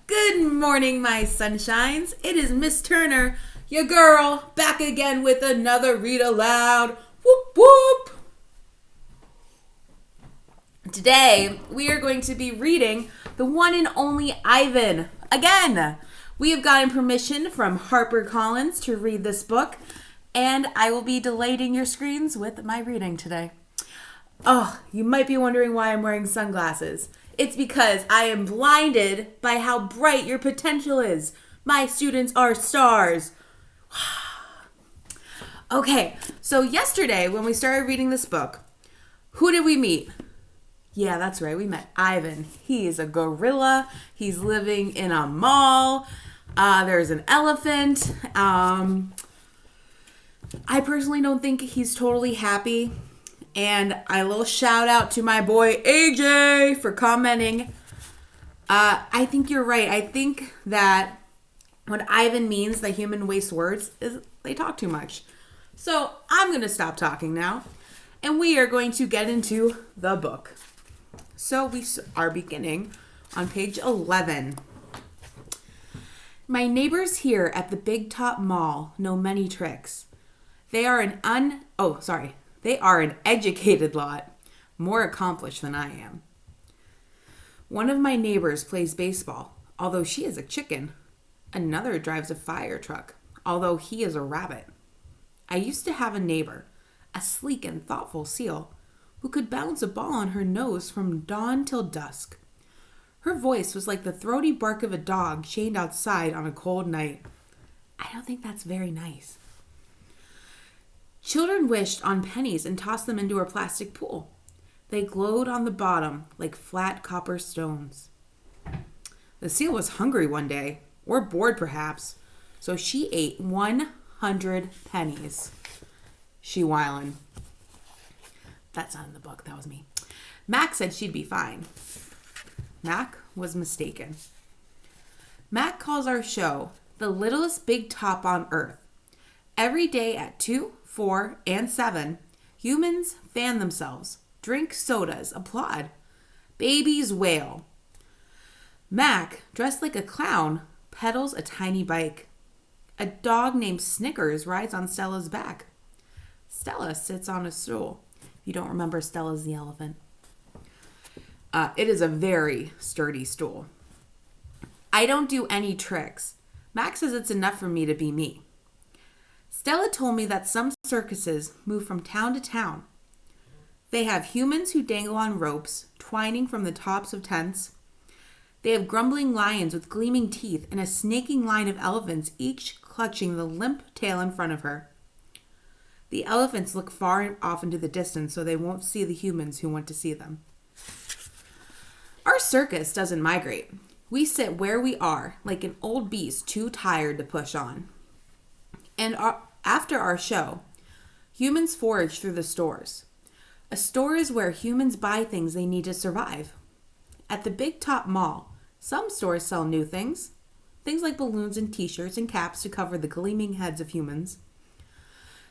Good morning, my sunshines. It is Miss Turner, your girl, back again with another read aloud. Whoop, whoop. Today, we are going to be reading the one and only Ivan. Again, we have gotten permission from Harper Collins to read this book, and I will be delighting your screens with my reading today. Oh, you might be wondering why I'm wearing sunglasses. It's because I am blinded by how bright your potential is. My students are stars. Okay, so yesterday when we started reading this book, who did we meet? Yeah, that's right. We met Ivan. He's a gorilla. He's living in a mall. There's an elephant. I personally don't think he's totally happy. And a little shout out to my boy AJ for commenting. I think you're right. I think that what Ivan means that human waste words is they talk too much. So I'm going to stop talking now. And we are going to get into the book. So we are beginning on page 11. My neighbors here at the Big Top Mall know many tricks. They are an educated lot, more accomplished than I am. One of my neighbors plays baseball, although she is a chicken. Another drives a fire truck, although he is a rabbit. I used to have a neighbor, a sleek and thoughtful seal, who could bounce a ball on her nose from dawn till dusk. Her voice was like the throaty bark of a dog chained outside on a cold night. I don't think that's very nice. Children wished on pennies and tossed them into her plastic pool. They glowed on the bottom like flat copper stones. The seal was hungry one day, or bored perhaps, so she ate 100 pennies. She whined. That's not in the book, that was me. Mac said she'd be fine. Mac was mistaken. Mac calls our show the littlest big top on earth. Every day at 2, 4, and 7, humans fan themselves, drink sodas, applaud. Babies wail. Mac, dressed like a clown, pedals a tiny bike. A dog named Snickers rides on Stella's back. Stella sits on a stool. You don't remember Stella's the elephant. It is a very sturdy stool. I don't do any tricks. Mac says it's enough for me to be me. Stella told me that some circuses move from town to town. They have humans who dangle on ropes, twining from the tops of tents. They have grumbling lions with gleaming teeth and a snaking line of elephants, each clutching the limp tail in front of her. The elephants look far off into the distance so they won't see the humans who want to see them. Our circus doesn't migrate. We sit where we are, like an old beast too tired to push on. And after our show, humans forage through the stores. A store is where humans buy things they need to survive. At the Big Top Mall, some stores sell new things. Things like balloons and t-shirts and caps to cover the gleaming heads of humans.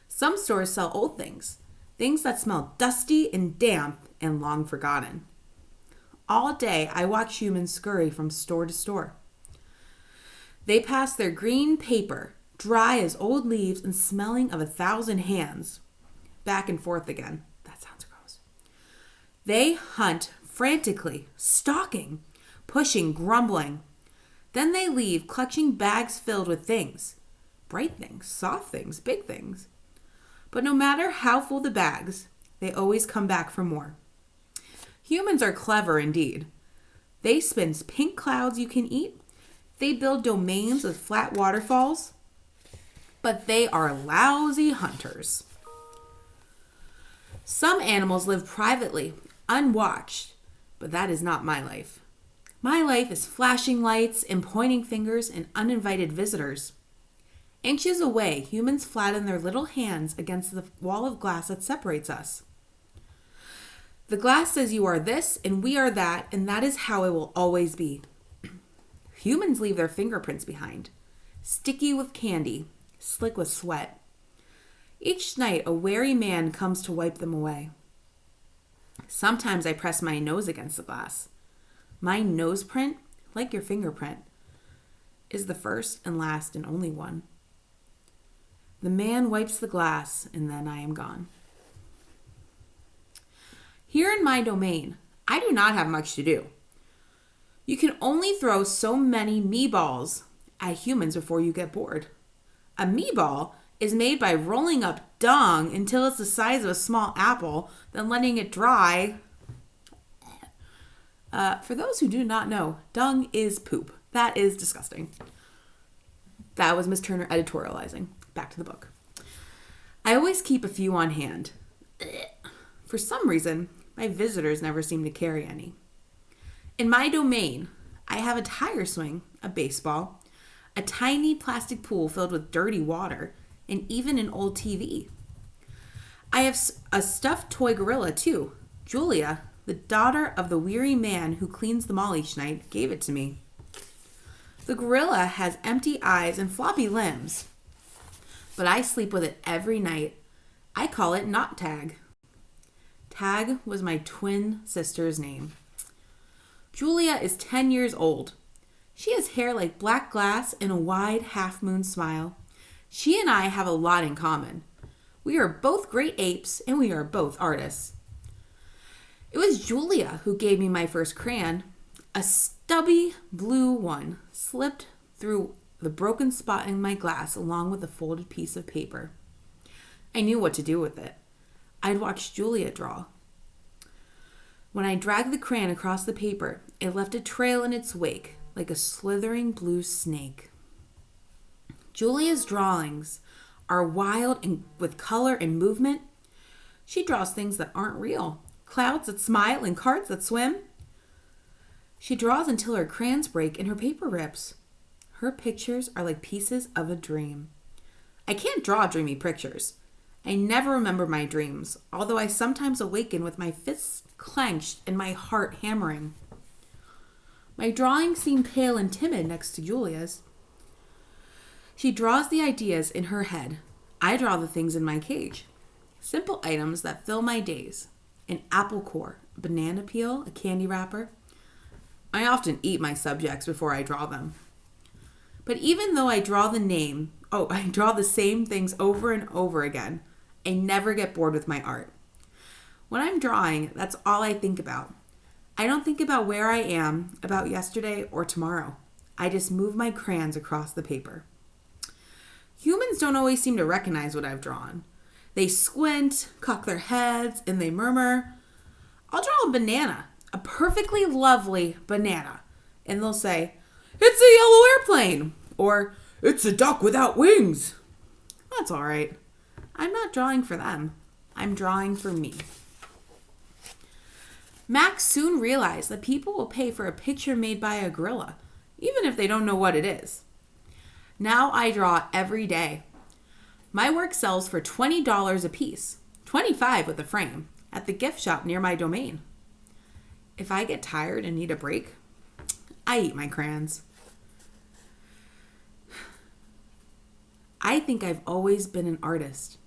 Some stores sell old things. Things that smell dusty and damp and long forgotten. All day, I watch humans scurry from store to store. They pass their green paper, dry as old leaves and smelling of 1,000 hands. Back and forth again. That sounds gross. They hunt frantically, stalking, pushing, grumbling. Then they leave, clutching bags filled with things. Bright things, soft things, big things. But no matter how full the bags, they always come back for more. Humans are clever indeed. They spin pink clouds you can eat. They build domains with flat waterfalls. But they are lousy hunters. Some animals live privately, unwatched, but that is not my life. My life is flashing lights and pointing fingers and uninvited visitors. Inches away, humans flatten their little hands against the wall of glass that separates us. The glass says you are this and we are that, and that is how it will always be. Humans leave their fingerprints behind, sticky with candy, slick with sweat. Each night, a wary man comes to wipe them away. Sometimes I press my nose against the glass. My nose print, like your fingerprint, is the first and last and only one. The man wipes the glass, and then I am gone. Here in my domain, I do not have much to do. You can only throw so many meatballs at humans before you get bored. A meatball is made by rolling up dung until it's the size of a small apple, then letting it dry. For those who do not know, dung is poop. That is disgusting. That was Miss Turner editorializing. Back to the book. I always keep a few on hand. For some reason, my visitors never seem to carry any. In my domain, I have a tire swing, a baseball, a tiny plastic pool filled with dirty water, and even an old TV. I have a stuffed toy gorilla, too. Julia, the daughter of the weary man who cleans the mall each night, gave it to me. The gorilla has empty eyes and floppy limbs, but I sleep with it every night. I call it Not Tag. Tag was my twin sister's name. Julia is 10 years old. She has hair like black glass and a wide half-moon smile. She and I have a lot in common. We are both great apes, and we are both artists. It was Julia who gave me my first crayon. A stubby blue one slipped through the broken spot in my glass along with a folded piece of paper. I knew what to do with it. I'd watched Julia draw. When I dragged the crayon across the paper, it left a trail in its wake, like a slithering blue snake. Julia's drawings are wild and with color and movement. She draws things that aren't real, clouds that smile and carts that swim. She draws until her crayons break and her paper rips. Her pictures are like pieces of a dream. I can't draw dreamy pictures. I never remember my dreams, although I sometimes awaken with my fists clenched and my heart hammering. My drawings seem pale and timid next to Julia's. She draws the ideas in her head. I draw the things in my cage. Simple items that fill my days. An apple core, a banana peel, a candy wrapper. I often eat my subjects before I draw them. But even though I draw the same things over and over again, I never get bored with my art. When I'm drawing, that's all I think about. I don't think about where I am, about yesterday or tomorrow. I just move my crayons across the paper. Humans don't always seem to recognize what I've drawn. They squint, cock their heads, and they murmur. I'll draw a banana, a perfectly lovely banana, and they'll say, "It's a yellow airplane," or "It's a duck without wings." That's all right. I'm not drawing for them. I'm drawing for me. Max soon realized that people will pay for a picture made by a gorilla, even if they don't know what it is. Now I draw every day. My work sells for $20 a piece, $25 with a frame, at the gift shop near my domain. If I get tired and need a break, I eat my crayons. I think I've always been an artist.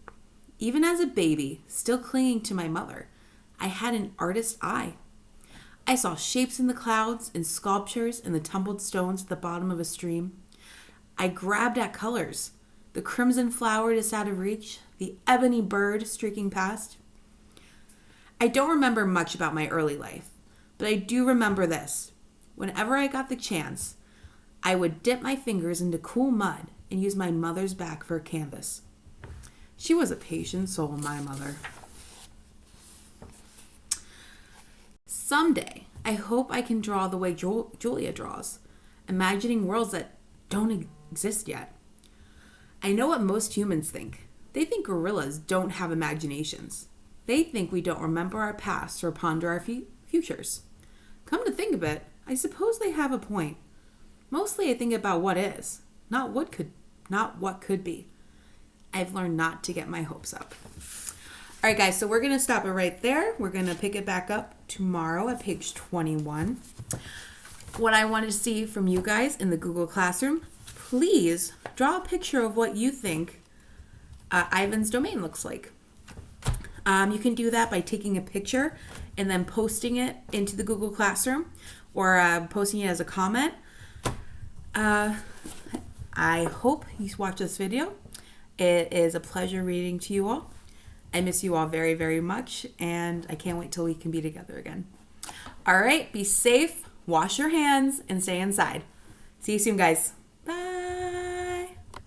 Even as a baby, still clinging to my mother, I had an artist's eye. I saw shapes in the clouds and sculptures in the tumbled stones at the bottom of a stream. I grabbed at colors, the crimson flower just out of reach, the ebony bird streaking past. I don't remember much about my early life, but I do remember this. Whenever I got the chance, I would dip my fingers into cool mud and use my mother's back for a canvas. She was a patient soul, my mother. Someday, I hope I can draw the way Julia draws, imagining worlds that don't exist yet. I know what most humans think. They think gorillas don't have imaginations. They think we don't remember our past or ponder our futures. Come to think of it, I suppose they have a point. Mostly I think about what is, not what could be. I've learned not to get my hopes up. All right, guys, so we're going to stop it right there. We're going to pick it back up tomorrow at page 21. What I wanted to see from you guys in the Google Classroom, please draw a picture of what you think Ivan's domain looks like. You can do that by taking a picture and then posting it into the Google Classroom or posting it as a comment. I hope you watch this video. It is a pleasure reading to you all. I miss you all very, very much, and I can't wait till we can be together again. All right, be safe, wash your hands, and stay inside. See you soon, guys.